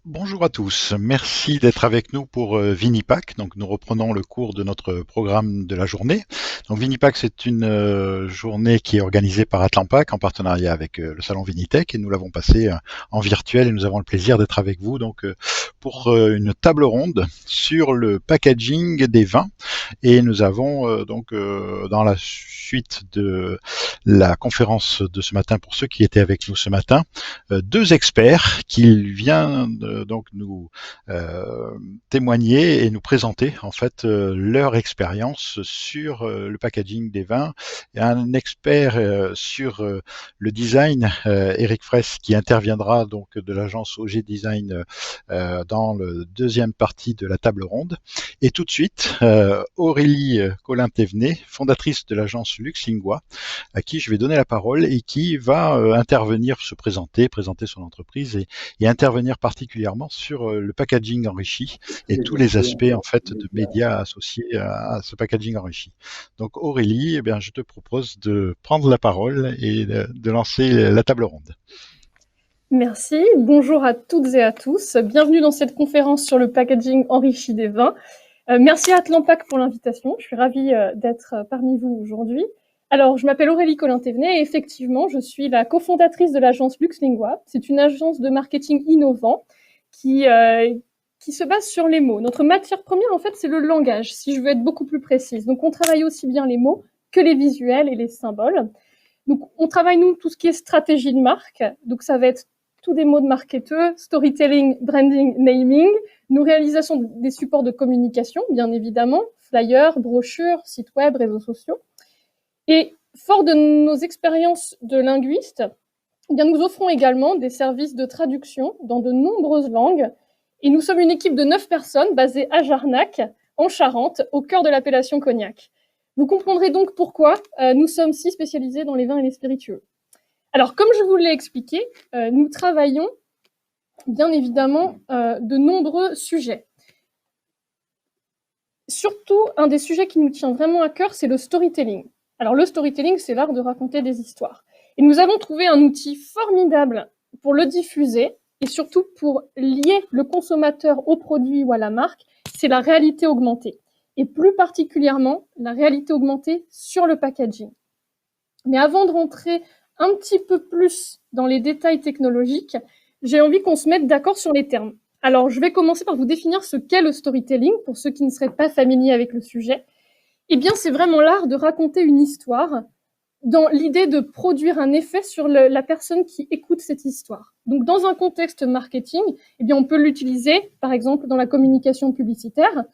Bonjour à tous, merci d'être avec nous pour Vinipac. Donc nous reprenons le cours de notre programme de la journée. Donc Vinipac, c'est une journée qui est organisée par Atlampac en partenariat avec le salon Vinitech, et nous l'avons passé en virtuel et nous avons le plaisir d'être avec vous donc pour une table ronde sur le packaging des vins. Et nous avons dans la suite de la conférence de ce matin, pour ceux qui étaient avec nous ce matin, deux experts qui viennent donc nous témoigner et nous présenter en fait leur expérience sur le packaging des vins. Et un expert sur le design, Eric Fraisse, qui interviendra donc de l'agence OG Design dans la deuxième partie de la table ronde. Et tout de suite, Aurélie Colin-Thévenet, fondatrice de l'agence Luxlingua, à qui je vais donner la parole et qui va intervenir, se présenter son entreprise et intervenir particulièrement sur le packaging enrichi et tous les aspects en fait de médias associés à ce packaging enrichi. Donc Aurélie, eh bien, je te propose de prendre la parole et de lancer la table ronde. Merci, bonjour à toutes et à tous. Bienvenue dans cette conférence sur le packaging enrichi des vins. Merci à Atlampac pour l'invitation. Je suis ravie d'être parmi vous aujourd'hui. Alors, je m'appelle Aurélie Colin-Thévenet et effectivement, je suis la cofondatrice de l'agence Luxlingua. C'est une agence de marketing innovant qui se base sur les mots. Notre matière première, en fait, c'est le langage, si je veux être beaucoup plus précise. Donc, on travaille aussi bien les mots que les visuels et les symboles. Donc, on travaille, nous, tout ce qui est stratégie de marque. Donc, ça va être tous des mots de marketeur, storytelling, branding, naming, nos réalisations des supports de communication, bien évidemment, flyers, brochures, sites web, réseaux sociaux. Et fort de nos expériences de linguistes, eh bien, nous offrons également des services de traduction dans de nombreuses langues. Et nous sommes une équipe de 9 personnes basée à Jarnac, en Charente, au cœur de l'appellation Cognac. Vous comprendrez donc pourquoi nous sommes si spécialisés dans les vins et les spiritueux. Alors, comme je vous l'ai expliqué, nous travaillons bien évidemment de nombreux sujets. Surtout, un des sujets qui nous tient vraiment à cœur, c'est le storytelling. Alors, le storytelling, c'est l'art de raconter des histoires. Et nous avons trouvé un outil formidable pour le diffuser et surtout pour lier le consommateur au produit ou à la marque, c'est la réalité augmentée. Et plus particulièrement, la réalité augmentée sur le packaging. Mais avant de rentrer un petit peu plus dans les détails technologiques, j'ai envie qu'on se mette d'accord sur les termes. Alors, je vais commencer par vous définir ce qu'est le storytelling, pour ceux qui ne seraient pas familiers avec le sujet. Eh bien, c'est vraiment l'art de raconter une histoire dans l'idée de produire un effet sur la personne qui écoute cette histoire. Donc, dans un contexte marketing, eh bien, on peut l'utiliser, par exemple, dans la communication publicitaire.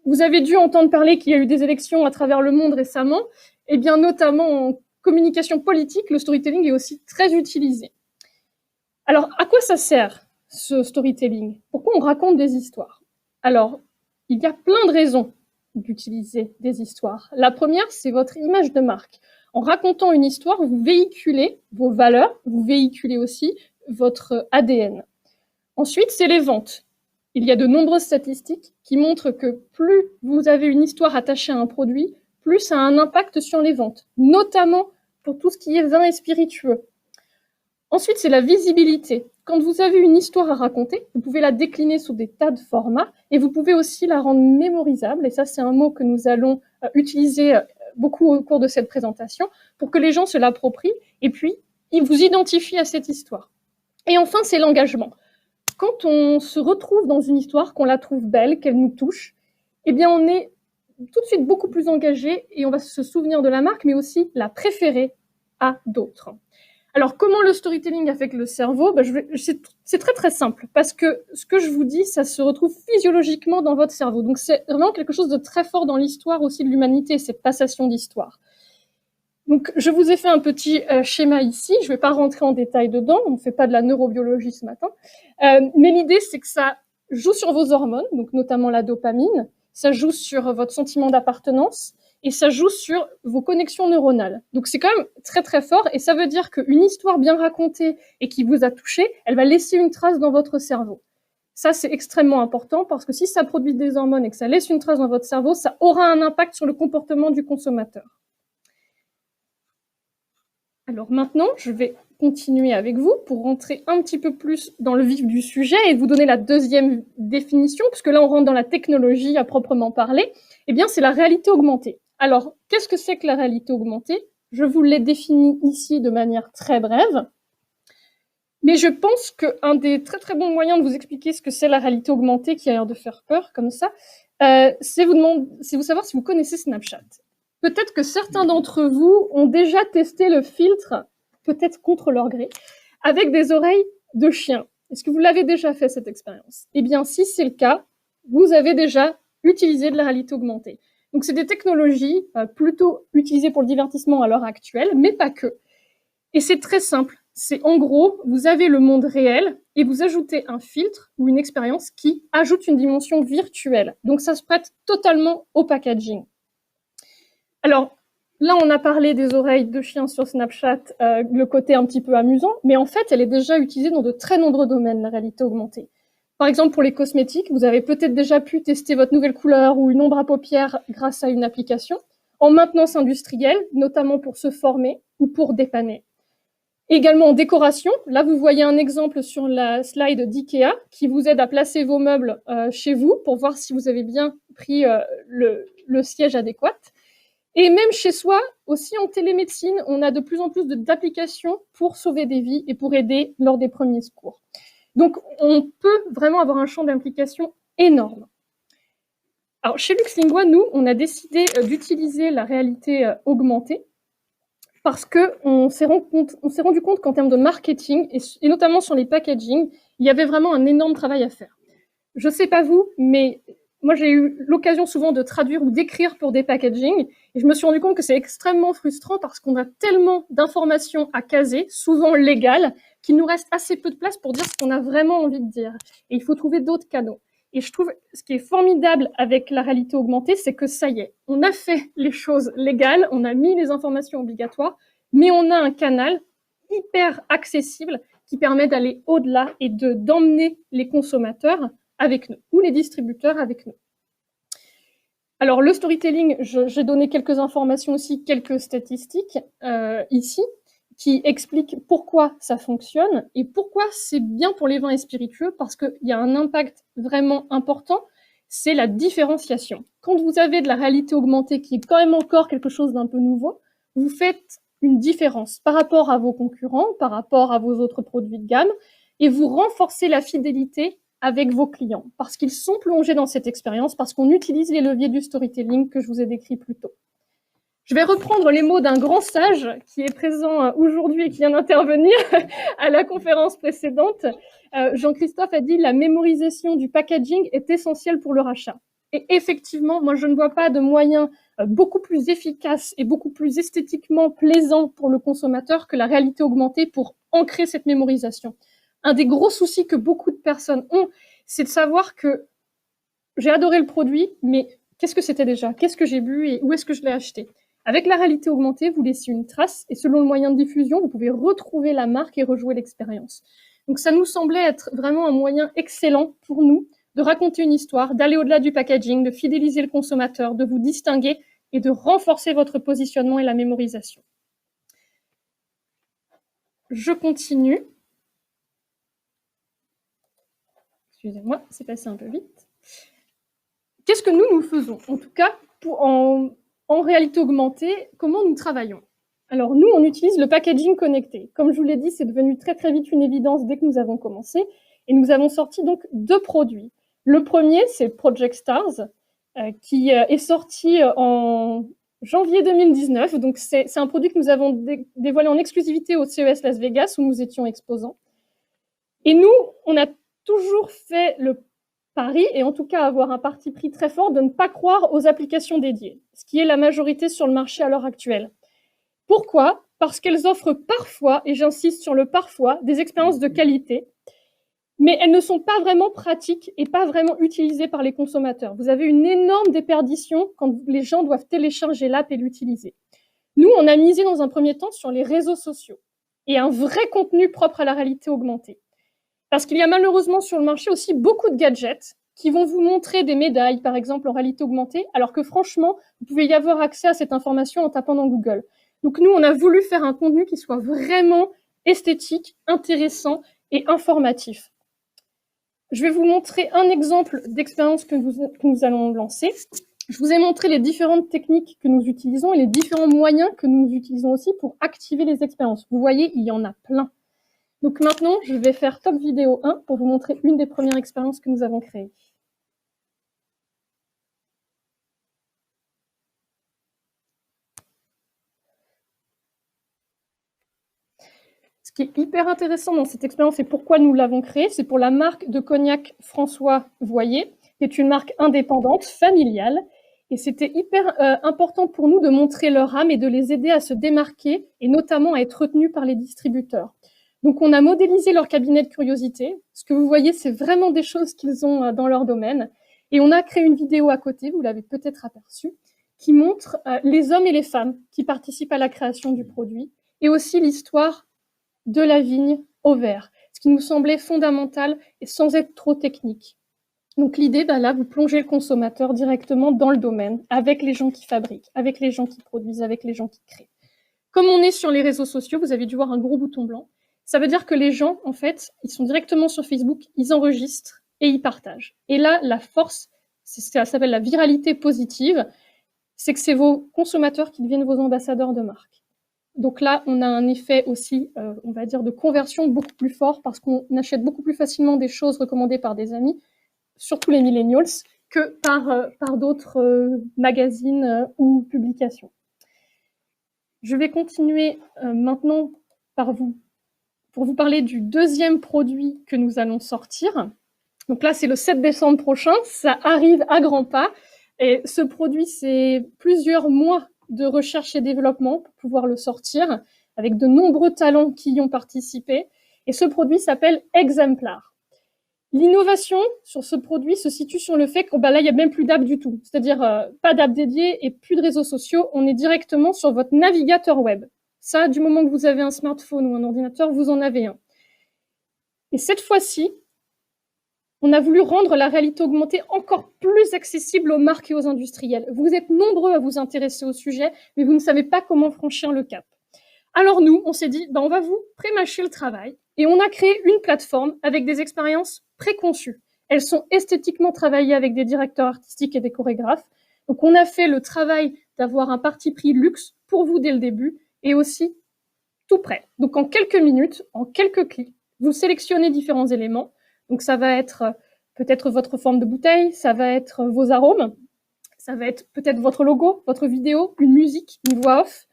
Vous avez dû entendre parler qu'il y a eu des élections à travers le monde récemment. Eh bien, notamment en communication politique, le storytelling est aussi très utilisé. Alors, à quoi ça sert, ce storytelling? Pourquoi on raconte des histoires? Alors, il y a plein de raisons d'utiliser des histoires. La première, c'est votre image de marque. En racontant une histoire, vous véhiculez vos valeurs, vous véhiculez aussi votre ADN. Ensuite, c'est les ventes. Il y a de nombreuses statistiques qui montrent que plus vous avez une histoire attachée à un produit, plus ça a un impact sur les ventes, notamment pour tout ce qui est vin et spiritueux. Ensuite, c'est la visibilité. Quand vous avez une histoire à raconter, vous pouvez la décliner sous des tas de formats et vous pouvez aussi la rendre mémorisable. Et ça, c'est un mot que nous allons utiliser beaucoup au cours de cette présentation pour que les gens se l'approprient et puis ils vous identifient à cette histoire. Et enfin, c'est l'engagement. Quand on se retrouve dans une histoire, qu'on la trouve belle, qu'elle nous touche, eh bien, on est tout de suite beaucoup plus engagé et on va se souvenir de la marque, mais aussi la préférer à d'autres. Alors, comment le storytelling affecte le cerveau? C'est très très simple, parce que ce que je vous dis, ça se retrouve physiologiquement dans votre cerveau. Donc, c'est vraiment quelque chose de très fort dans l'histoire aussi de l'humanité, cette passation d'histoire. Donc, je vous ai fait un petit schéma ici. Je ne vais pas rentrer en détail dedans. On ne fait pas de la neurobiologie ce matin. Mais l'idée, c'est que ça joue sur vos hormones, donc notamment la dopamine. Ça joue sur votre sentiment d'appartenance et ça joue sur vos connexions neuronales. Donc, c'est quand même très, très fort. Et ça veut dire qu'une histoire bien racontée et qui vous a touché, elle va laisser une trace dans votre cerveau. Ça, c'est extrêmement important parce que si ça produit des hormones et que ça laisse une trace dans votre cerveau, ça aura un impact sur le comportement du consommateur. Alors maintenant, je vais continuer avec vous pour rentrer un petit peu plus dans le vif du sujet et vous donner la deuxième définition, puisque là, on rentre dans la technologie à proprement parler. Eh bien, c'est la réalité augmentée. Alors, qu'est-ce que c'est que la réalité augmentée? Je vous l'ai définie ici de manière très brève. Mais je pense qu'un des très très bons moyens de vous expliquer ce que c'est la réalité augmentée, qui a l'air de faire peur comme ça, c'est vous savoir si vous connaissez Snapchat. Peut-être que certains d'entre vous ont déjà testé le filtre, peut-être contre leur gré, avec des oreilles de chien. Est-ce que vous l'avez déjà fait, cette expérience? Eh bien, si c'est le cas, vous avez déjà utilisé de la réalité augmentée. Donc, c'est des technologies plutôt utilisées pour le divertissement à l'heure actuelle, mais pas que. Et c'est très simple. C'est en gros, vous avez le monde réel et vous ajoutez un filtre ou une expérience qui ajoute une dimension virtuelle. Donc ça se prête totalement au packaging. Alors là, on a parlé des oreilles de chien sur Snapchat, le côté un petit peu amusant, mais en fait, elle est déjà utilisée dans de très nombreux domaines, la réalité augmentée. Par exemple, pour les cosmétiques, vous avez peut-être déjà pu tester votre nouvelle couleur ou une ombre à paupières grâce à une application. En maintenance industrielle, notamment pour se former ou pour dépanner. Également en décoration, là vous voyez un exemple sur la slide d'IKEA qui vous aide à placer vos meubles chez vous pour voir si vous avez bien pris le siège adéquat. Et même chez soi, aussi en télémédecine, on a de plus en plus d'applications pour sauver des vies et pour aider lors des premiers secours. Donc on peut vraiment avoir un champ d'implication énorme. Alors chez LuxLingua, nous, on a décidé d'utiliser la réalité augmentée parce qu'on s'est rendu compte qu'en termes de marketing, et notamment sur les packaging, il y avait vraiment un énorme travail à faire. Je ne sais pas vous, mais moi j'ai eu l'occasion souvent de traduire ou d'écrire pour des packaging, et je me suis rendu compte que c'est extrêmement frustrant parce qu'on a tellement d'informations à caser, souvent légales, qu'il nous reste assez peu de place pour dire ce qu'on a vraiment envie de dire. Et il faut trouver d'autres canaux. Et je trouve ce qui est formidable avec la réalité augmentée, c'est que ça y est, on a fait les choses légales, on a mis les informations obligatoires, mais on a un canal hyper accessible qui permet d'aller au-delà et d'emmener les consommateurs avec nous, ou les distributeurs avec nous. Alors le storytelling, j'ai donné quelques informations aussi, quelques statistiques ici, qui expliquent pourquoi ça fonctionne et pourquoi c'est bien pour les vins et spiritueux, parce qu'il y a un impact vraiment important, c'est la différenciation. Quand vous avez de la réalité augmentée, qui est quand même encore quelque chose d'un peu nouveau, vous faites une différence par rapport à vos concurrents, par rapport à vos autres produits de gamme, et vous renforcez la fidélité avec vos clients, parce qu'ils sont plongés dans cette expérience, parce qu'on utilise les leviers du storytelling que je vous ai décrits plus tôt. Je vais reprendre les mots d'un grand sage qui est présent aujourd'hui et qui vient d'intervenir à la conférence précédente. Jean-Christophe a dit « La mémorisation du packaging est essentielle pour le rachat ». Et effectivement, moi je ne vois pas de moyen beaucoup plus efficace et beaucoup plus esthétiquement plaisant pour le consommateur que la réalité augmentée pour ancrer cette mémorisation. Un des gros soucis que beaucoup de personnes ont, c'est de savoir que j'ai adoré le produit, mais qu'est-ce que c'était déjà? Qu'est-ce que j'ai bu et où est-ce que je l'ai acheté? Avec la réalité augmentée, vous laissez une trace et selon le moyen de diffusion, vous pouvez retrouver la marque et rejouer l'expérience. Donc ça nous semblait être vraiment un moyen excellent pour nous de raconter une histoire, d'aller au-delà du packaging, de fidéliser le consommateur, de vous distinguer et de renforcer votre positionnement et la mémorisation. Je continue. Excusez-moi, c'est passé un peu vite. Qu'est-ce que nous faisons? En tout cas, en réalité augmentée, comment nous travaillons? Alors nous, on utilise le packaging connecté. Comme je vous l'ai dit, c'est devenu très très vite une évidence dès que nous avons commencé. Et nous avons sorti donc 2 produits. Le premier, c'est Project Stars, qui est sorti en janvier 2019. Donc c'est un produit que nous avons dévoilé en exclusivité au CES Las Vegas, où nous étions exposants. Et nous, on a toujours fait le pari, et en tout cas avoir un parti pris très fort de ne pas croire aux applications dédiées, ce qui est la majorité sur le marché à l'heure actuelle. Pourquoi? Parce qu'elles offrent parfois, et j'insiste sur le parfois, des expériences de qualité, mais elles ne sont pas vraiment pratiques et pas vraiment utilisées par les consommateurs. Vous avez une énorme déperdition quand les gens doivent télécharger l'app et l'utiliser. Nous, on a misé dans un premier temps sur les réseaux sociaux et un vrai contenu propre à la réalité augmentée. Parce qu'il y a malheureusement sur le marché aussi beaucoup de gadgets qui vont vous montrer des médailles, par exemple, en réalité augmentée, alors que franchement, vous pouvez y avoir accès à cette information en tapant dans Google. Donc nous, on a voulu faire un contenu qui soit vraiment esthétique, intéressant et informatif. Je vais vous montrer un exemple d'expérience que nous allons lancer. Je vous ai montré les différentes techniques que nous utilisons et les différents moyens que nous utilisons aussi pour activer les expériences. Vous voyez, il y en a plein. Donc maintenant, je vais faire top vidéo 1 pour vous montrer une des premières expériences que nous avons créées. Ce qui est hyper intéressant dans cette expérience et pourquoi nous l'avons créée, c'est pour la marque de cognac François Voyer, qui est une marque indépendante, familiale. Et c'était hyper important pour nous de montrer leur âme et de les aider à se démarquer et notamment à être retenus par les distributeurs. Donc, on a modélisé leur cabinet de curiosité. Ce que vous voyez, c'est vraiment des choses qu'ils ont dans leur domaine. Et on a créé une vidéo à côté, vous l'avez peut-être aperçu, qui montre les hommes et les femmes qui participent à la création du produit et aussi l'histoire de la vigne au verre, ce qui nous semblait fondamental et sans être trop technique. Donc l'idée, là, vous plongez le consommateur directement dans le domaine, avec les gens qui fabriquent, avec les gens qui produisent, avec les gens qui créent. Comme on est sur les réseaux sociaux, vous avez dû voir un gros bouton blanc. Ça veut dire que les gens, en fait, ils sont directement sur Facebook, ils enregistrent et ils partagent. Et là, la force, ça s'appelle la viralité positive, c'est que c'est vos consommateurs qui deviennent vos ambassadeurs de marque. Donc là, on a un effet aussi, on va dire, de conversion beaucoup plus fort parce qu'on achète beaucoup plus facilement des choses recommandées par des amis, surtout les millennials, que par d'autres magazines ou publications. Je vais continuer maintenant pour vous parler du deuxième produit que nous allons sortir. Donc là, c'est le 7 décembre prochain, ça arrive à grands pas. Et ce produit, c'est plusieurs mois de recherche et développement pour pouvoir le sortir, avec de nombreux talents qui y ont participé. Et ce produit s'appelle Exemplar. L'innovation sur ce produit se situe sur le fait que là, il n'y a même plus d'app du tout. C'est-à-dire pas d'app dédiée et plus de réseaux sociaux. On est directement sur votre navigateur web. Ça, du moment que vous avez un smartphone ou un ordinateur, vous en avez un. Et cette fois-ci, on a voulu rendre la réalité augmentée encore plus accessible aux marques et aux industriels. Vous êtes nombreux à vous intéresser au sujet, mais vous ne savez pas comment franchir le cap. Alors nous, on s'est dit, on va vous pré-mâcher le travail et on a créé une plateforme avec des expériences préconçues. Elles sont esthétiquement travaillées avec des directeurs artistiques et des chorégraphes. Donc on a fait le travail d'avoir un parti pris luxe pour vous dès le début et aussi tout prêt. Donc en quelques minutes, en quelques clics, vous sélectionnez différents éléments. Donc ça va être peut-être votre forme de bouteille, ça va être vos arômes, ça va être peut-être votre logo, votre vidéo, une musique, une voix off.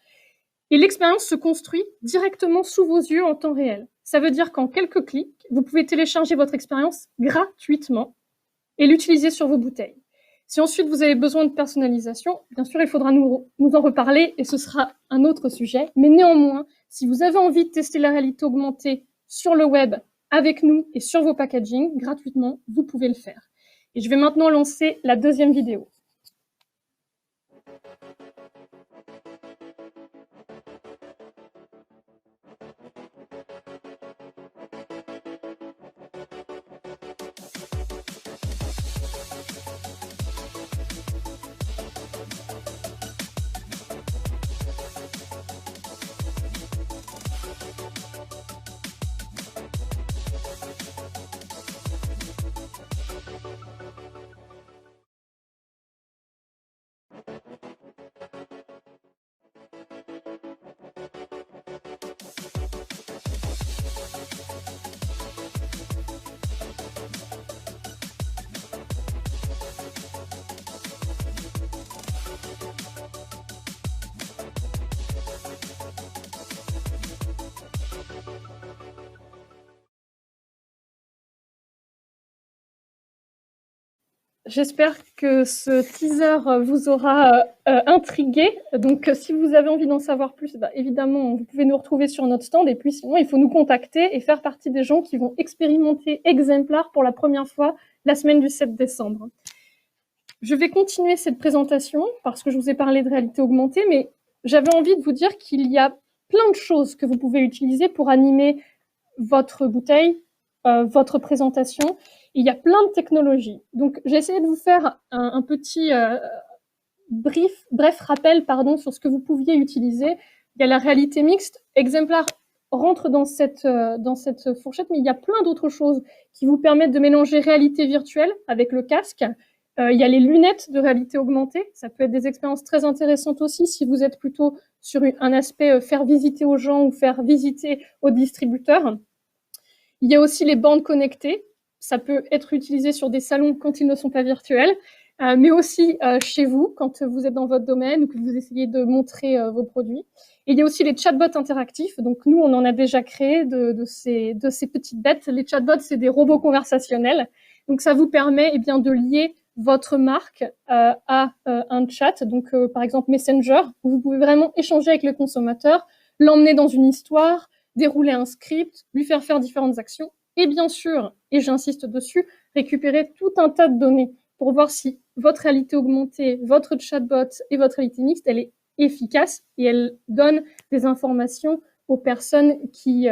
Et l'expérience se construit directement sous vos yeux en temps réel. Ça veut dire qu'en quelques clics, vous pouvez télécharger votre expérience gratuitement et l'utiliser sur vos bouteilles. Si ensuite vous avez besoin de personnalisation, bien sûr, il faudra nous en reparler et ce sera un autre sujet. Mais néanmoins, si vous avez envie de tester la réalité augmentée sur le web avec nous et sur vos packaging, gratuitement, vous pouvez le faire. Et je vais maintenant lancer la deuxième vidéo. J'espère que ce teaser vous aura intrigué. Donc, si vous avez envie d'en savoir plus, évidemment, vous pouvez nous retrouver sur notre stand. Et puis, sinon, il faut nous contacter et faire partie des gens qui vont expérimenter Exemplar pour la première fois la semaine du 7 décembre. Je vais continuer cette présentation parce que je vous ai parlé de réalité augmentée, mais j'avais envie de vous dire qu'il y a plein de choses que vous pouvez utiliser pour animer votre bouteille, votre présentation. Il y a plein de technologies. Donc, j'ai essayé de vous faire un petit bref rappel sur ce que vous pouviez utiliser. Il y a la réalité mixte. Exemplar rentre dans cette fourchette, mais il y a plein d'autres choses qui vous permettent de mélanger réalité virtuelle avec le casque. Il y a les lunettes de réalité augmentée. Ça peut être des expériences très intéressantes aussi si vous êtes plutôt sur un aspect faire visiter aux gens ou faire visiter aux distributeurs. Il y a aussi les bandes connectées. Ça peut être utilisé sur des salons quand ils ne sont pas virtuels, mais aussi chez vous, quand vous êtes dans votre domaine ou que vous essayez de montrer vos produits. Et il y a aussi les chatbots interactifs. Donc nous, on en a déjà créé de ces petites bêtes. Les chatbots, c'est des robots conversationnels. Donc ça vous permet de lier votre marque à un chat, donc par exemple Messenger, où vous pouvez vraiment échanger avec le consommateur, l'emmener dans une histoire, dérouler un script, lui faire faire différentes actions, et bien sûr, et j'insiste dessus, récupérer tout un tas de données pour voir si votre réalité augmentée, votre chatbot et votre réalité mixte, elle est efficace et elle donne des informations aux personnes qui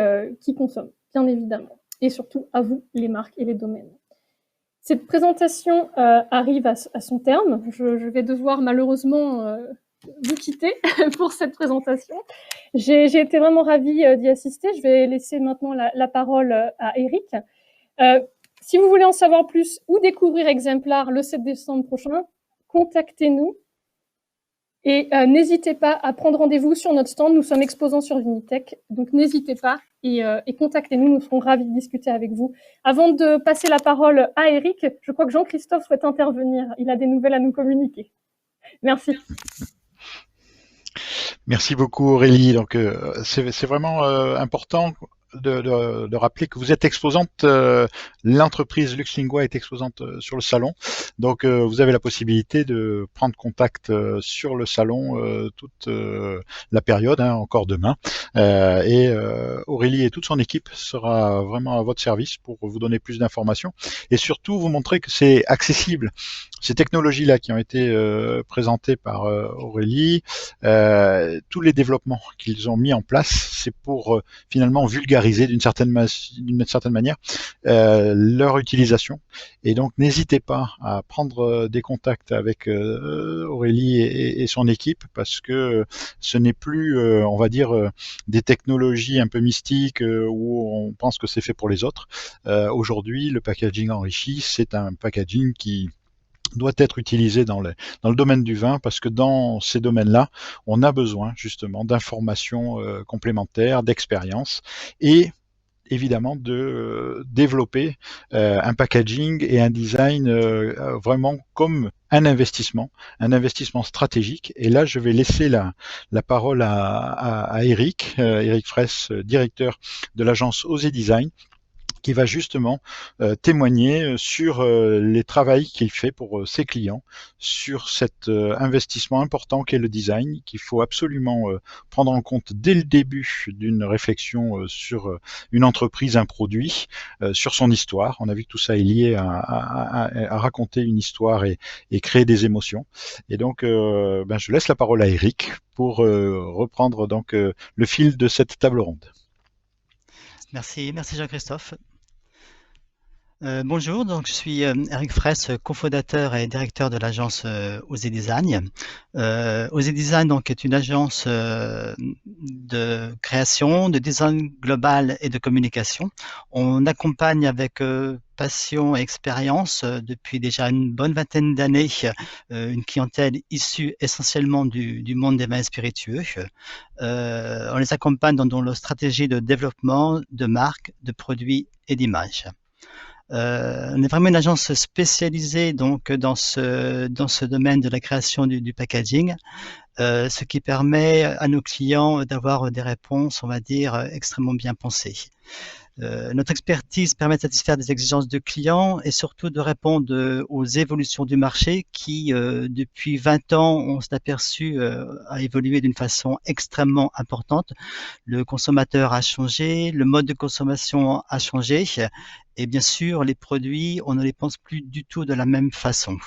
consomment, bien évidemment, et surtout à vous, les marques et les domaines. Cette présentation arrive à son terme. Je vais devoir malheureusement vous quitter pour cette présentation. J'ai été vraiment ravie d'y assister. Je vais laisser maintenant la parole à Eric. Si vous voulez en savoir plus ou découvrir Exemplar le 7 décembre prochain, contactez-nous. Et n'hésitez pas à prendre rendez-vous sur notre stand. Nous sommes exposants sur Vinitech. Donc n'hésitez pas et contactez-nous. Nous serons ravis de discuter avec vous. Avant de passer la parole à Eric, je crois que Jean-Christophe souhaite intervenir. Il a des nouvelles à nous communiquer. Merci. Merci beaucoup Aurélie. Donc c'est vraiment important de rappeler que vous êtes exposante, l'entreprise LuxLingua est exposante sur le salon, donc vous avez la possibilité de prendre contact sur le salon toute la période, encore demain, et Aurélie et toute son équipe sera vraiment à votre service pour vous donner plus d'informations et surtout vous montrer que c'est accessible. Ces technologies-là qui ont été présentées par Aurélie, tous les développements qu'ils ont mis en place, c'est pour finalement vulgariser d'une certaine manière leur utilisation. Et donc n'hésitez pas à prendre des contacts avec Aurélie et son équipe parce que ce n'est plus, on va dire, des technologies un peu mystiques où on pense que c'est fait pour les autres. Aujourd'hui, le packaging enrichi, c'est un packaging qui doit être utilisé dans le domaine du vin parce que dans ces domaines-là, on a besoin justement d'informations complémentaires, d'expériences et évidemment de développer un packaging et un design vraiment comme un investissement stratégique. Et là, je vais laisser la parole à Eric Fraisse, directeur de l'agence Oser Design, qui va justement témoigner sur les travaux qu'il fait pour ses clients, sur cet investissement important qu'est le design, qu'il faut absolument prendre en compte dès le début d'une réflexion sur une entreprise, un produit, sur son histoire. On a vu que tout ça est lié à raconter une histoire et créer des émotions. Et donc, je laisse la parole à Eric pour reprendre donc le fil de cette table ronde. Merci Jean-Christophe. Bonjour, donc je suis Eric Fraisse, cofondateur et directeur de l'agence Oser Design. Oser Design donc est une agence de création, de design global et de communication. On accompagne avec passion et expérience depuis déjà une bonne vingtaine d'années une clientèle issue essentiellement du monde des vins spiritueux. On les accompagne dans leur stratégie de développement de marques, de produits et d'images. On est vraiment une agence spécialisée donc dans ce domaine de la création du packaging, ce qui permet à nos clients d'avoir des réponses, on va dire, extrêmement bien pensées. Notre expertise permet de satisfaire des exigences de clients et surtout de répondre aux évolutions du marché qui, depuis 20 ans, on s'est aperçu a évolué d'une façon extrêmement importante. Le consommateur a changé, le mode de consommation a changé et bien sûr, les produits, on ne les pense plus du tout de la même façon.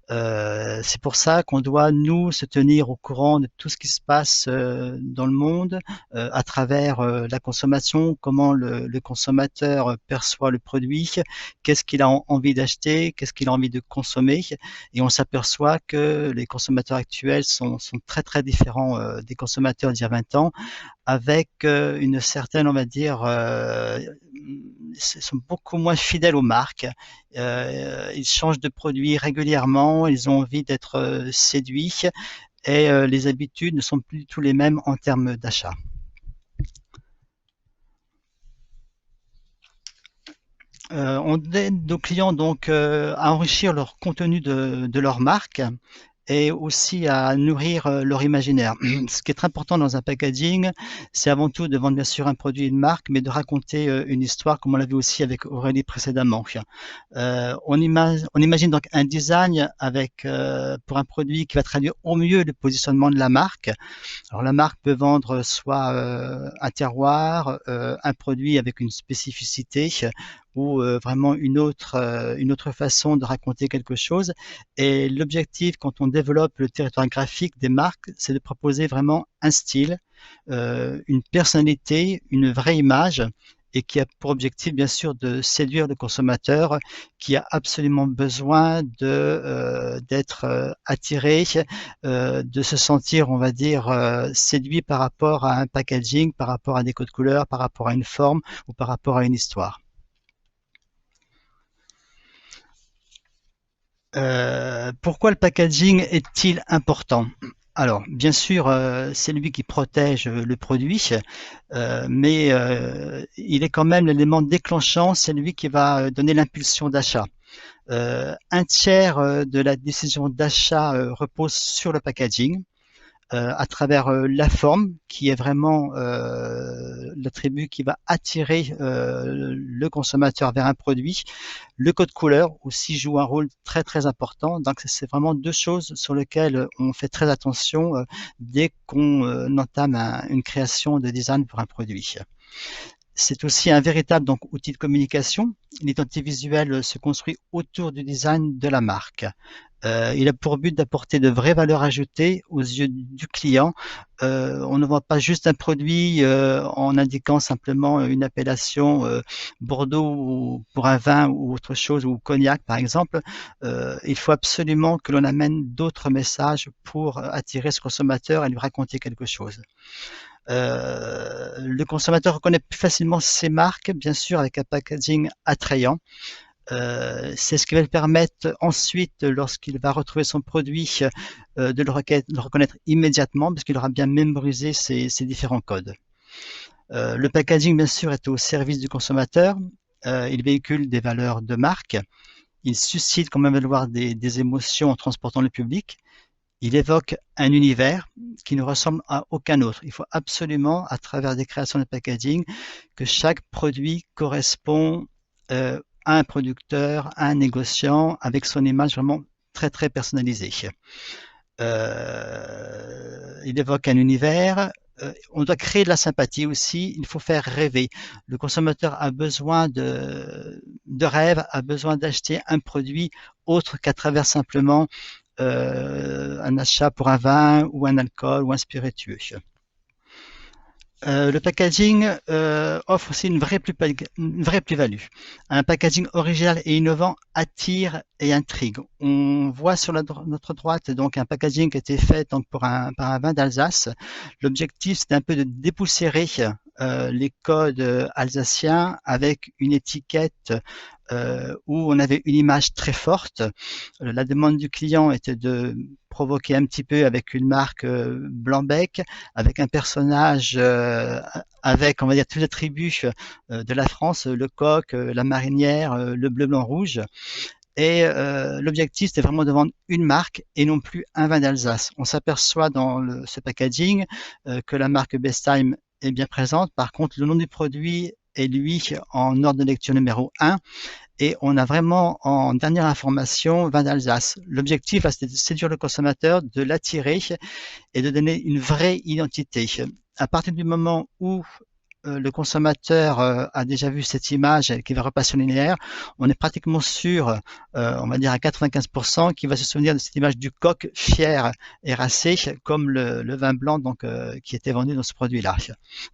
C'est pour ça qu'on doit, nous, se tenir au courant de tout ce qui se passe dans le monde à travers la consommation, comment le consommateur perçoit le produit, qu'est-ce qu'il a envie d'acheter, qu'est-ce qu'il a envie de consommer. Et on s'aperçoit que les consommateurs actuels sont très très différents des consommateurs d'il y a 20 ans, avec une certaine, on va dire, sont beaucoup moins fidèles aux marques. Ils changent de produits régulièrement, ils ont envie d'être séduits et les habitudes ne sont plus du tout les mêmes en termes d'achat. On aide nos clients donc à enrichir leur contenu de leur marque et aussi à nourrir leur imaginaire. Ce qui est très important dans un packaging, c'est avant tout de vendre bien sûr un produit et une marque, mais de raconter une histoire, comme on l'a vu aussi avec Aurélie précédemment. On imagine donc un design avec pour un produit qui va traduire au mieux le positionnement de la marque. Alors la marque peut vendre soit un terroir, un produit avec une spécificité ou vraiment une autre façon de raconter quelque chose. Et l'objectif, quand on développe le territoire graphique des marques, c'est de proposer vraiment un style, une personnalité, une vraie image, et qui a pour objectif, bien sûr, de séduire le consommateur qui a absolument besoin d'être attiré, de se sentir, on va dire, séduit par rapport à un packaging, par rapport à des codes couleurs, par rapport à une forme ou par rapport à une histoire. Pourquoi le packaging est-il important? Alors, bien sûr, c'est lui qui protège le produit, mais il est quand même l'élément déclenchant, c'est lui qui va donner l'impulsion d'achat. Un tiers de la décision d'achat repose sur le packaging. À travers la forme, qui est vraiment l'attribut qui va attirer le consommateur vers un produit. Le code couleur aussi joue un rôle très très important. Donc c'est vraiment deux choses sur lesquelles on fait très attention dès qu'on entame une création de design pour un produit. C'est aussi un véritable donc, outil de communication. L'identité visuelle se construit autour du design de la marque. Il a pour but d'apporter de vraies valeurs ajoutées aux yeux du client. On ne voit pas juste un produit en indiquant simplement une appellation Bordeaux pour un vin ou autre chose, ou cognac par exemple. Il faut absolument que l'on amène d'autres messages pour attirer ce consommateur et lui raconter quelque chose. Le consommateur reconnaît plus facilement ses marques, bien sûr, avec un packaging attrayant. C'est ce qui va lui permettre ensuite, lorsqu'il va retrouver son produit, de le reconnaître immédiatement, parce qu'il aura bien mémorisé ces différents codes. Le packaging, bien sûr, est au service du consommateur. Il véhicule des valeurs de marque. Il suscite, comme on va le voir, des émotions en transportant le public. Il évoque un univers qui ne ressemble à aucun autre. Il faut absolument, à travers des créations de packaging, que chaque produit correspond à un producteur, à un négociant, avec son image vraiment très très personnalisée. Il évoque un univers. On doit créer de la sympathie aussi. Il faut faire rêver. Le consommateur a besoin de rêve, a besoin d'acheter un produit autre qu'à travers simplement un achat pour un vin ou un alcool ou un spiritueux. Le packaging offre aussi une vraie plus-value. Un packaging original et innovant attire et intrigue. On voit sur notre droite donc un packaging qui a été fait donc par un vin d'Alsace. L'objectif c'est un peu de dépoussiérer les codes alsaciens avec une étiquette où on avait une image très forte. La demande du client était de provoquer un petit peu avec une marque blanc-bec, avec un personnage avec, on va dire, tous les attributs de la France, le coq, la marinière, le bleu, blanc, rouge. Et l'objectif, c'était vraiment de vendre une marque et non plus un vin d'Alsace. On s'aperçoit dans ce packaging que la marque Bestheim est bien présente. Par contre, le nom du produit est lui en ordre de lecture numéro 1. Et on a vraiment en dernière information vin d'Alsace. L'objectif, c'était de séduire le consommateur, de l'attirer et de donner une vraie identité. À partir du moment où le consommateur a déjà vu cette image et qui va repasser au linéaire, on est pratiquement sûr, on va dire à 95%, qu'il va se souvenir de cette image du coq fier et racé, comme le vin blanc donc qui était vendu dans ce produit-là.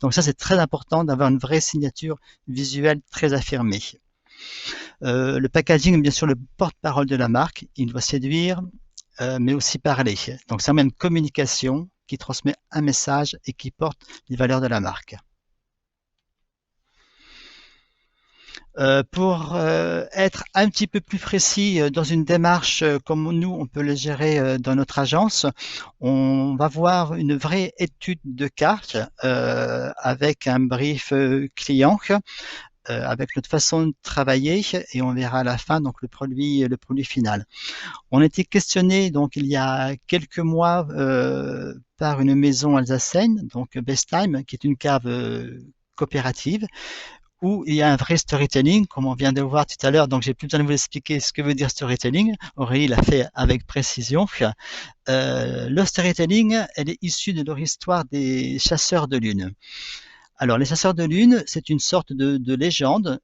Donc ça, c'est très important d'avoir une vraie signature visuelle très affirmée. Le packaging, bien sûr, le porte-parole de la marque, il doit séduire, mais aussi parler. Donc c'est même une communication qui transmet un message et qui porte les valeurs de la marque. Pour être un petit peu plus précis dans une démarche comme nous, on peut le gérer dans notre agence, on va voir une vraie étude de cas avec un brief client, avec notre façon de travailler, et on verra à la fin donc le produit final. On a été questionné donc il y a quelques mois par une maison alsacienne, donc Bestheim, qui est une cave coopérative, où il y a un vrai storytelling, comme on vient de voir tout à l'heure, donc j'ai plus besoin de vous expliquer ce que veut dire storytelling. Aurélie l'a fait avec précision. Le storytelling, elle est issue de leur histoire des chasseurs de lune. Alors, les chasseurs de lune, c'est une sorte de légende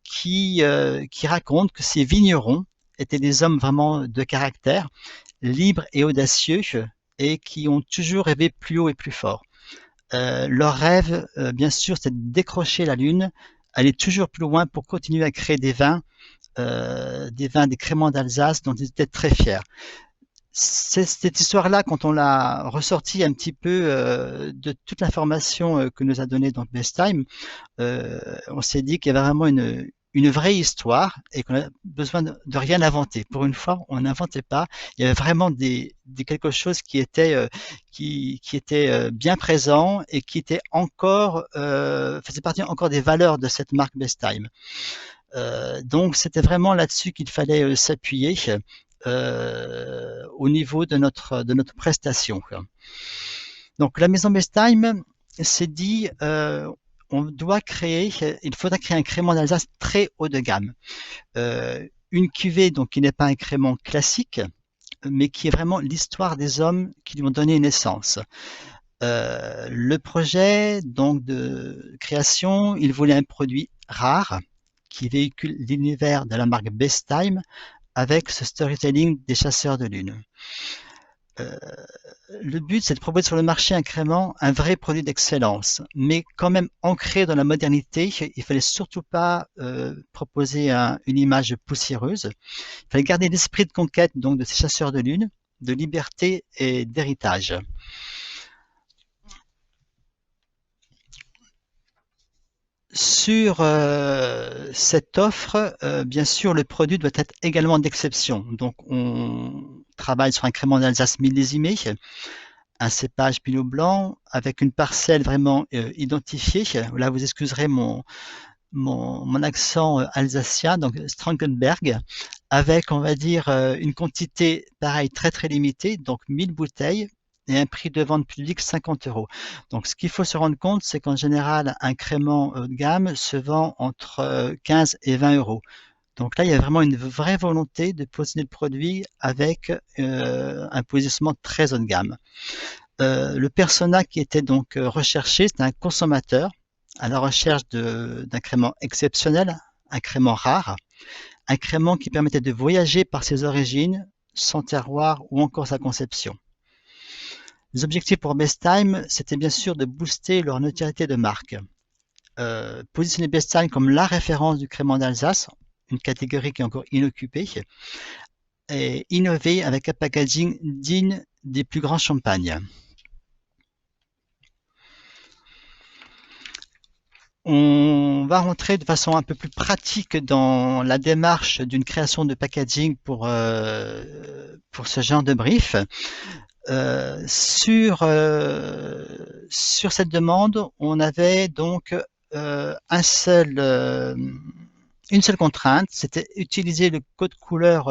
qui raconte que ces vignerons étaient des hommes vraiment de caractère, libres et audacieux, et qui ont toujours rêvé plus haut et plus fort. Leur rêve, bien sûr, c'est de décrocher la lune, aller toujours plus loin pour continuer à créer des vins, des créments d'Alsace dont ils étaient très fiers. Cette histoire-là, quand on l'a ressortie un petit peu de toute l'information que nous a donnée donc Bestheim, on s'est dit qu'il y avait vraiment une vraie histoire et qu'on a besoin de rien inventer. Pour une fois, on n'inventait pas. Il y avait vraiment quelque chose qui était bien présent et qui était encore faisait partie encore des valeurs de cette marque Bestheim. Donc c'était vraiment là-dessus qu'il fallait s'appuyer au niveau de notre prestation. Donc la maison Bestheim s'est dit il faudra créer un crément d'Alsace très haut de gamme. Une cuvée donc qui n'est pas un crément classique, mais qui est vraiment l'histoire des hommes qui lui ont donné naissance. Le projet donc de création, il voulait un produit rare qui véhicule l'univers de la marque Bestheim avec ce storytelling des chasseurs de lune. Le but, c'est de proposer sur le marché un vrai produit d'excellence, mais quand même ancré dans la modernité. Il fallait surtout pas proposer une image poussiéreuse. Il fallait garder l'esprit de conquête donc de ces chasseurs de lune, de liberté et d'héritage. Sur cette offre, bien sûr, le produit doit être également d'exception. Donc, on travaille sur un crément d'Alsace millésimé, un cépage pinot blanc avec une parcelle vraiment identifiée. Là, vous excuserez mon accent alsacien, donc Strankenberg, avec, on va dire, une quantité, pareil, très très limitée, donc 1000 bouteilles, et un prix de vente public 50 €. Donc, ce qu'il faut se rendre compte, c'est qu'en général, un crément haut de gamme se vend entre 15 et 20 €. Donc là, il y a vraiment une vraie volonté de positionner le produit avec un positionnement très haut de gamme. Le persona qui était donc recherché, c'est un consommateur à la recherche d'un crément exceptionnel, un crément rare, un crément qui permettait de voyager par ses origines, son terroir ou encore sa conception. Les objectifs pour Bestheim, c'était bien sûr de booster leur notoriété de marque. Positionner Bestheim comme la référence du crément d'Alsace, une catégorie qui est encore inoccupée, et innover avec un packaging digne des plus grands champagnes. On va rentrer de façon un peu plus pratique dans la démarche d'une création de packaging pour ce genre de brief. Sur cette demande, on avait donc une seule contrainte, c'était utiliser le code couleur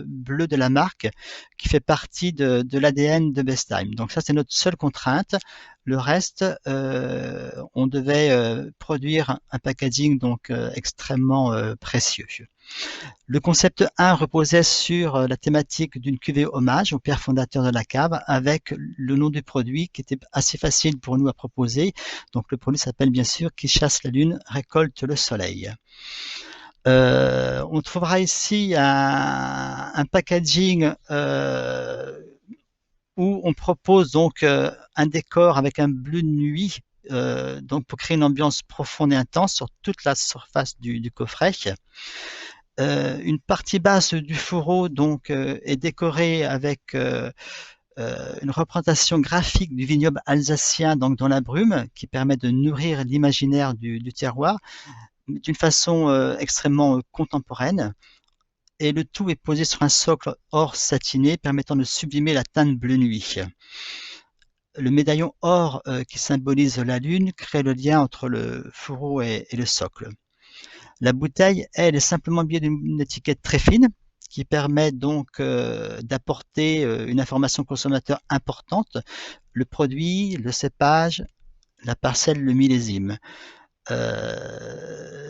bleu de la marque qui fait partie de l'ADN de Bestheim. Donc ça, c'est notre seule contrainte. Le reste, on devait produire un packaging donc extrêmement précieux. Le concept 1 reposait sur la thématique d'une cuvée hommage au père fondateur de la cave, avec le nom du produit qui était assez facile pour nous à proposer. Donc le produit s'appelle bien sûr Qui chasse la lune, récolte le soleil. On trouvera ici un packaging où on propose donc un décor avec un bleu de nuit, donc pour créer une ambiance profonde et intense sur toute la surface du coffret. Une partie basse du fourreau donc est décorée avec une représentation graphique du vignoble alsacien donc dans la brume, qui permet de nourrir l'imaginaire du terroir d'une façon extrêmement contemporaine. Et le tout est posé sur un socle or satiné permettant de sublimer la teinte bleu nuit. Le médaillon or qui symbolise la lune crée le lien entre le fourreau et le socle. La bouteille, elle, est simplement habillée d'une étiquette très fine qui permet donc d'apporter une information consommateur importante, le produit, le cépage, la parcelle, le millésime.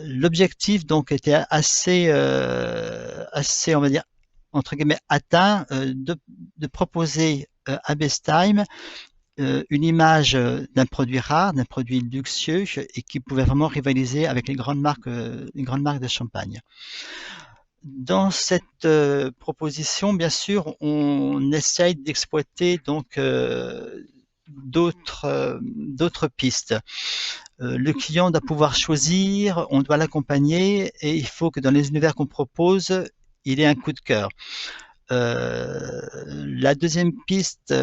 L'objectif donc était assez, on va dire, entre guillemets, atteint, de proposer à Bestheim une image d'un produit rare, d'un produit luxueux et qui pouvait vraiment rivaliser avec les grandes marques de champagne. Dans cette proposition, bien sûr, on essaye d'exploiter donc d'autres pistes. Le client doit pouvoir choisir, on doit l'accompagner et il faut que dans les univers qu'on propose, il ait un coup de cœur. La deuxième piste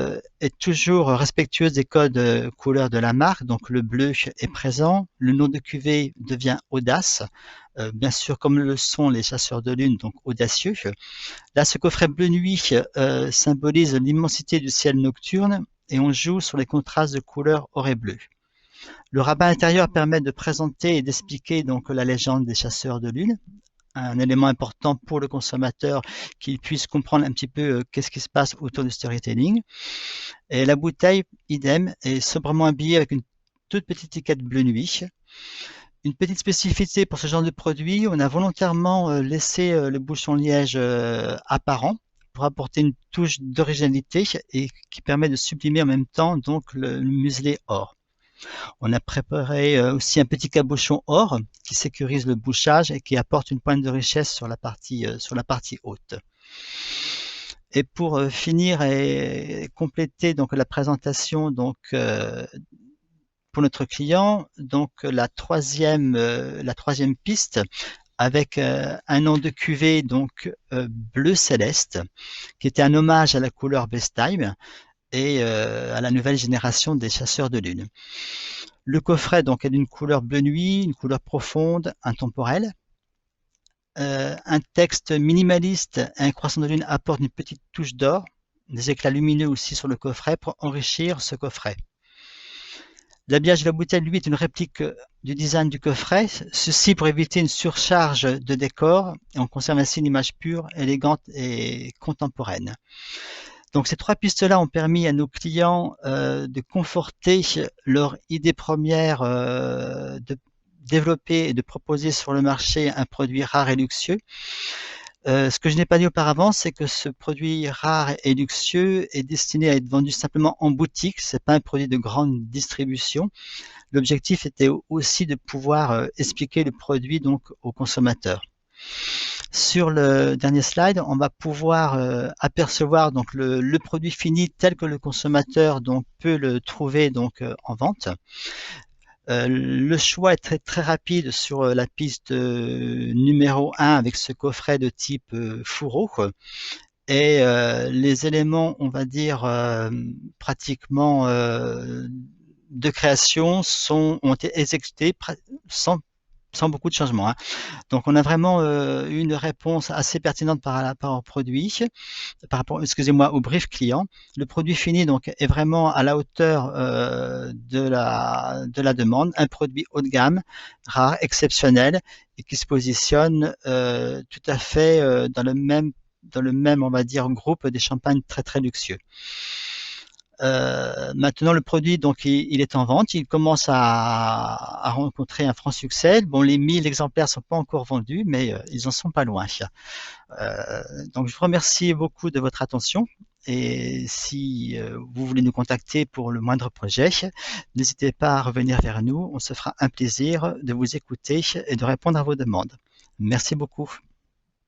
est toujours respectueuse des codes couleurs de la marque, donc le bleu est présent, le nom de cuvée devient audace, bien sûr comme le sont les chasseurs de lune, donc audacieux. Là, ce coffret bleu nuit symbolise l'immensité du ciel nocturne et on joue sur les contrastes de couleurs or et bleu. Le rabat intérieur permet de présenter et d'expliquer donc la légende des chasseurs de lune, un élément important pour le consommateur qu'il puisse comprendre un petit peu qu'est-ce qui se passe autour du storytelling. Et la bouteille, idem, est sobrement habillée avec une toute petite étiquette bleu nuit. Une petite spécificité pour ce genre de produit, on a volontairement laissé le bouchon liège apparent pour apporter une touche d'originalité et qui permet de sublimer en même temps donc le muselet or. On a préparé aussi un petit cabochon or qui sécurise le bouchage et qui apporte une pointe de richesse sur la partie haute. Et pour finir et compléter donc la présentation donc pour notre client, donc la troisième piste avec un nom de cuvée donc bleu céleste qui était un hommage à la couleur Bestheim et à la nouvelle génération des chasseurs de lune. Le coffret donc est d'une couleur bleu nuit, une couleur profonde, intemporelle. Un texte minimaliste, un croissant de lune apporte une petite touche d'or, des éclats lumineux aussi sur le coffret pour enrichir ce coffret. L'habillage de la bouteille, lui, est une réplique du design du coffret, ceci pour éviter une surcharge de décor, et on conserve ainsi une image pure, élégante et contemporaine. Donc ces trois pistes-là ont permis à nos clients de conforter leur idée première de développer et de proposer sur le marché un produit rare et luxueux. Ce que je n'ai pas dit auparavant, c'est que ce produit rare et luxueux est destiné à être vendu simplement en boutique. C'est pas un produit de grande distribution. L'objectif était aussi de pouvoir expliquer le produit donc aux consommateurs. Sur le dernier slide, on va pouvoir apercevoir donc le produit fini tel que le consommateur donc peut le trouver donc en vente. Le choix est très rapide sur la piste numéro 1 avec ce coffret de type fourreau. Et les éléments, on va dire, pratiquement de création ont été exécutés sans beaucoup de changements. Donc on a vraiment une réponse assez pertinente par rapport au produit, par rapport, excusez-moi, au brief client. Le produit fini donc est vraiment à la hauteur de la demande, un produit haut de gamme, rare, exceptionnel et qui se positionne tout à fait dans le même on va dire groupe des champagnes très très luxueux. Maintenant, le produit, donc, il est en vente. Il commence à rencontrer un franc succès. Bon, les 1000 exemplaires sont pas encore vendus, mais ils en sont pas loin. Donc, je vous remercie beaucoup de votre attention. Et si vous voulez nous contacter pour le moindre projet, n'hésitez pas à revenir vers nous. On se fera un plaisir de vous écouter et de répondre à vos demandes. Merci beaucoup.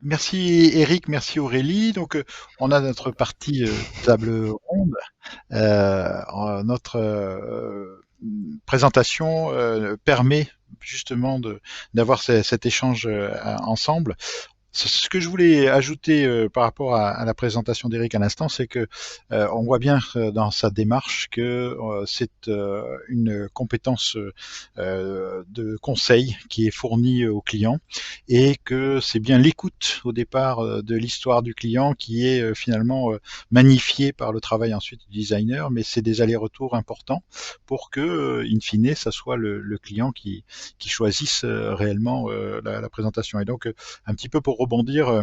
Merci Eric, merci Aurélie. Donc, on a notre partie table ronde. Notre présentation permet justement d'avoir cet échange ensemble. Ce que je voulais ajouter par rapport à la présentation d'Eric à l'instant, c'est que on voit bien dans sa démarche que c'est une compétence de conseil qui est fournie aux clients et que c'est bien l'écoute au départ de l'histoire du client qui est finalement magnifiée par le travail ensuite du designer, mais c'est des allers-retours importants pour que, in fine, ça soit le client qui choisisse réellement la présentation. Et donc, un petit peu pour rebondir,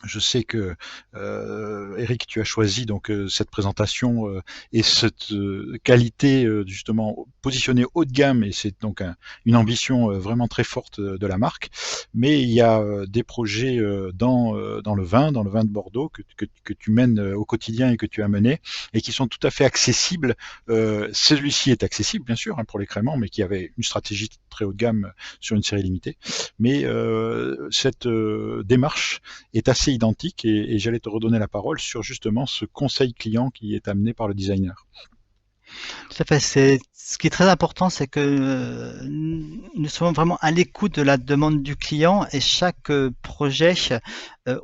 je sais que Eric, tu as choisi donc cette présentation et cette qualité justement positionnée haut de gamme, et c'est donc une ambition vraiment très forte de la marque. Mais il y a des projets dans le vin de Bordeaux que tu mènes au quotidien et que tu as mené et qui sont tout à fait accessibles. Celui-ci est accessible bien sûr pour les créments, mais qui avait une stratégie très haut de gamme sur une série limitée. Mais cette démarche est assez identique et j'allais te redonner la parole sur justement ce conseil client qui est amené par le designer. Tout à fait. Ce qui est très important, c'est que nous sommes vraiment à l'écoute de la demande du client et chaque projet,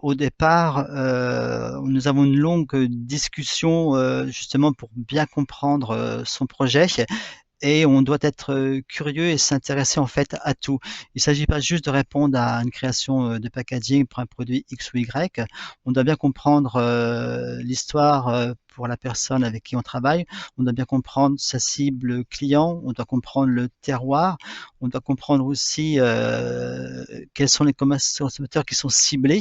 au départ, nous avons une longue discussion justement pour bien comprendre son projet. Et on doit être curieux et s'intéresser en fait à tout. Il ne s'agit pas juste de répondre à une création de packaging pour un produit X ou Y. On doit bien comprendre l'histoire pour la personne avec qui on travaille. On doit bien comprendre sa cible client. On doit comprendre le terroir. On doit comprendre aussi quels sont les consommateurs qui sont ciblés,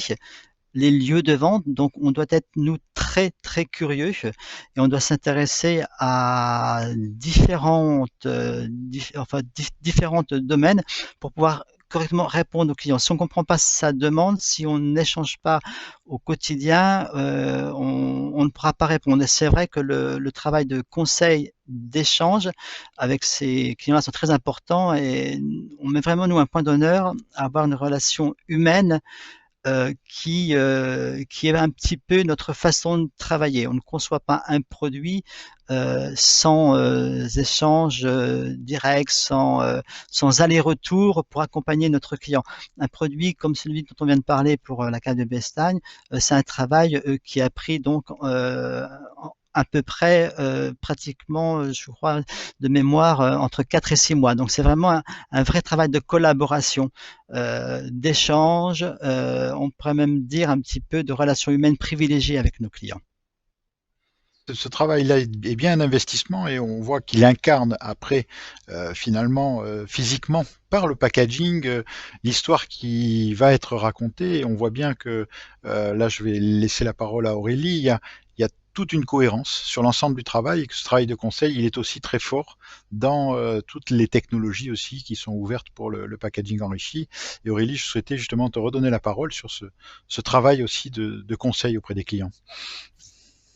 les lieux de vente. Donc, on doit être, nous, très, très curieux et on doit s'intéresser à différentes domaines pour pouvoir correctement répondre aux clients. Si on ne comprend pas sa demande, si on n'échange pas au quotidien, on ne pourra pas répondre. Et c'est vrai que le travail de conseil, d'échange avec ces clients-là sont très importants et on met vraiment, nous, un point d'honneur à avoir une relation humaine qui est un petit peu notre façon de travailler. On ne conçoit pas un produit sans échange direct, sans aller-retour pour accompagner notre client. Un produit comme celui dont on vient de parler pour la cave de Bestagne, c'est un travail qui a pris donc à peu près pratiquement, je crois, de mémoire, entre 4 et 6 mois. Donc c'est vraiment un vrai travail de collaboration, d'échange, on pourrait même dire un petit peu de relations humaines privilégiées avec nos clients. Ce travail-là est bien un investissement et on voit qu'il incarne après finalement physiquement par le packaging l'histoire qui va être racontée. Et on voit bien que là je vais laisser la parole à Aurélie. Il y a toute une cohérence sur l'ensemble du travail et que ce travail de conseil il est aussi très fort dans toutes les technologies aussi qui sont ouvertes pour le packaging enrichi. Et Aurélie, je souhaitais justement te redonner la parole sur ce travail aussi de conseil auprès des clients.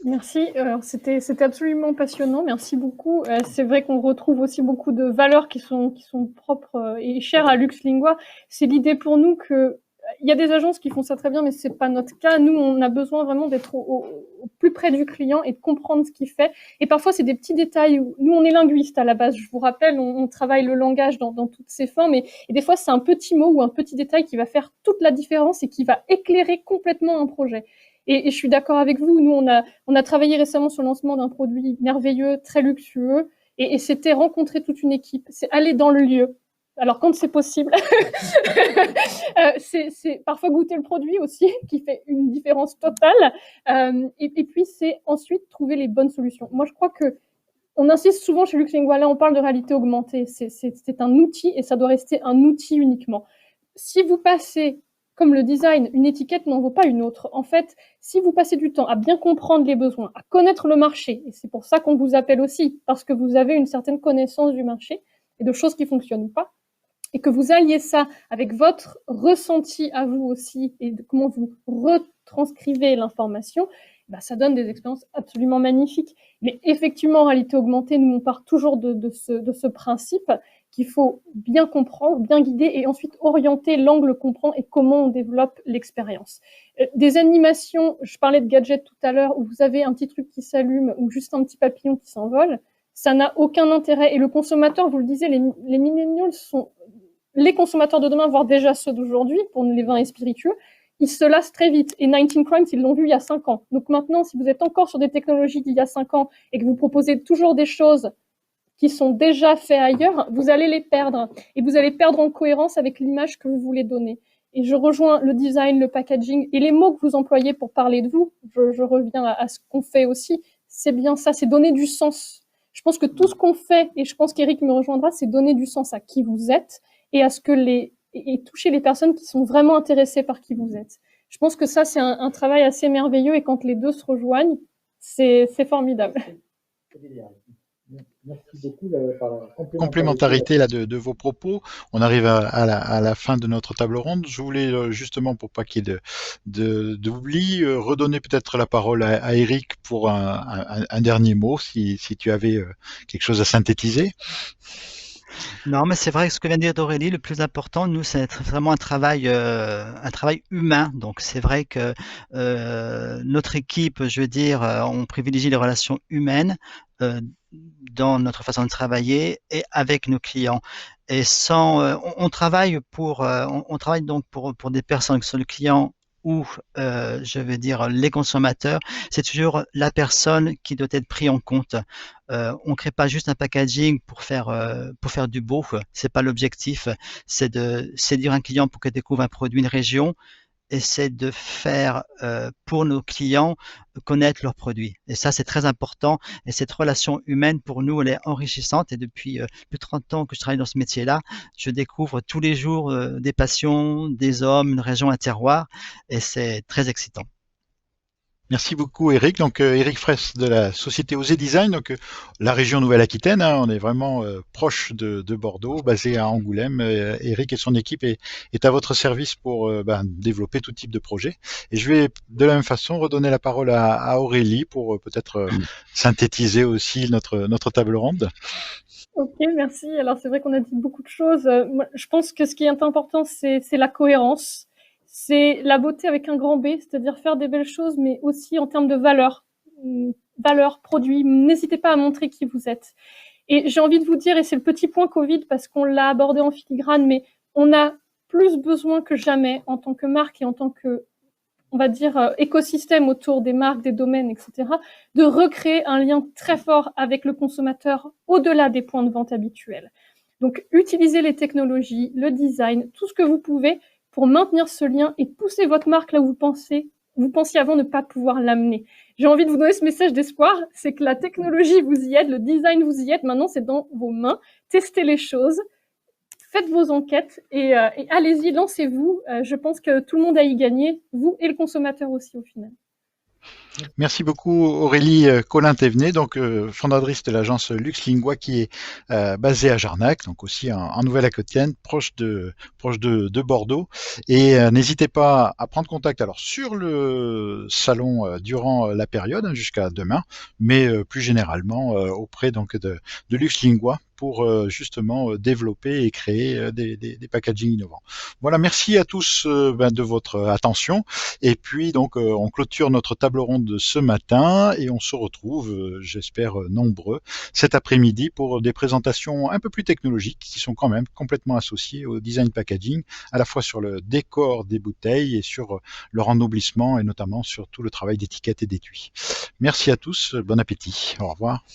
Merci. C'était absolument passionnant. Merci beaucoup. C'est vrai qu'on retrouve aussi beaucoup de valeurs qui sont propres et chères à LuxLingua. C'est l'idée pour nous que il y a des agences qui font ça très bien, mais c'est pas notre cas. Nous, on a besoin vraiment d'être au plus près du client et de comprendre ce qu'il fait. Et parfois, c'est des petits détails où nous, on est linguistes à la base. Je vous rappelle, on travaille le langage dans toutes ses formes. Et des fois, c'est un petit mot ou un petit détail qui va faire toute la différence et qui va éclairer complètement un projet. Et je suis d'accord avec vous. Nous, on a travaillé récemment sur le lancement d'un produit merveilleux, très luxueux. Et c'était rencontrer toute une équipe. C'est aller dans le lieu. Alors, quand c'est possible, c'est parfois goûter le produit aussi, qui fait une différence totale. Et puis, c'est ensuite trouver les bonnes solutions. Moi, je crois que on insiste souvent chez LuxLingua, là, on parle de réalité augmentée. C'est un outil et ça doit rester un outil uniquement. Si vous passez comme le design, une étiquette n'en vaut pas une autre. En fait, si vous passez du temps à bien comprendre les besoins, à connaître le marché, et c'est pour ça qu'on vous appelle aussi, parce que vous avez une certaine connaissance du marché et de choses qui fonctionnent ou pas, et que vous alliez ça avec votre ressenti à vous aussi, et de comment vous retranscrivez l'information, bah, ça donne des expériences absolument magnifiques. Mais effectivement, en réalité augmentée, nous, on part toujours de ce principe qu'il faut bien comprendre, bien guider et ensuite orienter l'angle comprend et comment on développe l'expérience. Des animations, je parlais de gadgets tout à l'heure, où vous avez un petit truc qui s'allume ou juste un petit papillon qui s'envole, ça n'a aucun intérêt. Et le consommateur, vous le disiez, les millennials sont les consommateurs de demain, voire déjà ceux d'aujourd'hui, pour les vins et spiritueux, ils se lassent très vite. Et 19 Crimes, ils l'ont vu il y a 5 ans. Donc maintenant, si vous êtes encore sur des technologies d'il y a 5 ans et que vous proposez toujours des choses qui sont déjà faites ailleurs, vous allez les perdre. Et vous allez perdre en cohérence avec l'image que vous voulez donner. Et je rejoins le design, le packaging et les mots que vous employez pour parler de vous. Je reviens à ce qu'on fait aussi. C'est bien ça, c'est donner du sens. Je pense que tout ce qu'on fait, et je pense qu'Éric me rejoindra, c'est donner du sens à qui vous êtes et à ce que et toucher les personnes qui sont vraiment intéressées par qui vous êtes. Je pense que ça, c'est un travail assez merveilleux et quand les deux se rejoignent, c'est formidable. Merci beaucoup par la Complémentarité là, de vos propos. On arrive à la fin de notre table ronde. Je voulais justement, pour pas qu'il y ait d'oubli, redonner peut-être la parole à Eric pour un dernier mot, si tu avais quelque chose à synthétiser. Non, mais c'est vrai que ce que vient de dire d'Aurélie, le plus important, nous, c'est vraiment un travail humain. Donc, c'est vrai que notre équipe, je veux dire, on privilégie les relations humaines dans notre façon de travailler et avec nos clients. Et on travaille on travaille donc pour des personnes qui sont le client ou je veux dire les consommateurs, c'est toujours la personne qui doit être prise en compte. On crée pas juste un packaging pour faire du beau, c'est pas l'objectif. C'est de séduire un client pour qu'il découvre un produit, une région, et c'est de faire pour nos clients connaître leurs produits. Et ça, c'est très important. Et cette relation humaine, pour nous, elle est enrichissante. Et depuis plus de 30 ans que je travaille dans ce métier-là, je découvre tous les jours des passions, des hommes, une région, un terroir. Et c'est très excitant. Merci beaucoup Eric. Donc Eric Fraisse de la société Osez Design, donc la région Nouvelle-Aquitaine, hein, on est vraiment proche de Bordeaux, basé à Angoulême. Eric et son équipe est à votre service pour développer tout type de projet. Et je vais de la même façon redonner la parole à Aurélie pour peut-être synthétiser aussi notre table ronde. Ok, merci. Alors c'est vrai qu'on a dit beaucoup de choses. Moi, je pense que ce qui est important, c'est la cohérence. C'est la beauté avec un grand B, c'est-à-dire faire des belles choses, mais aussi en termes de valeur, produit. N'hésitez pas à montrer qui vous êtes. Et j'ai envie de vous dire, et c'est le petit point Covid, parce qu'on l'a abordé en filigrane, mais on a plus besoin que jamais, en tant que marque et en tant que, on va dire, écosystème autour des marques, des domaines, etc., de recréer un lien très fort avec le consommateur au-delà des points de vente habituels. Donc, utilisez les technologies, le design, tout ce que vous pouvez pour maintenir ce lien et pousser votre marque là où vous pensiez avant ne pas pouvoir l'amener. J'ai envie de vous donner ce message d'espoir, c'est que la technologie vous y aide, le design vous y aide, maintenant c'est dans vos mains. Testez les choses, faites vos enquêtes et allez-y, lancez-vous. Je pense que tout le monde a y gagné, vous et le consommateur aussi au final. Merci beaucoup Aurélie Colin-Thévenet, donc fondatrice de l'agence LuxLingua qui est basée à Jarnac, donc aussi en Nouvelle-Aquitaine, proche de Bordeaux. Et n'hésitez pas à prendre contact alors sur le salon durant la période jusqu'à demain, mais plus généralement auprès donc de LuxLingua pour justement développer et créer des packaging innovants. Voilà, merci à tous de votre attention. Et puis donc on clôture notre table ronde de ce matin et on se retrouve, j'espère nombreux, cet après-midi pour des présentations un peu plus technologiques qui sont quand même complètement associées au design packaging, à la fois sur le décor des bouteilles et sur leur ennoblissement et notamment sur tout le travail d'étiquette et d'étui. Merci à tous, bon appétit, au revoir.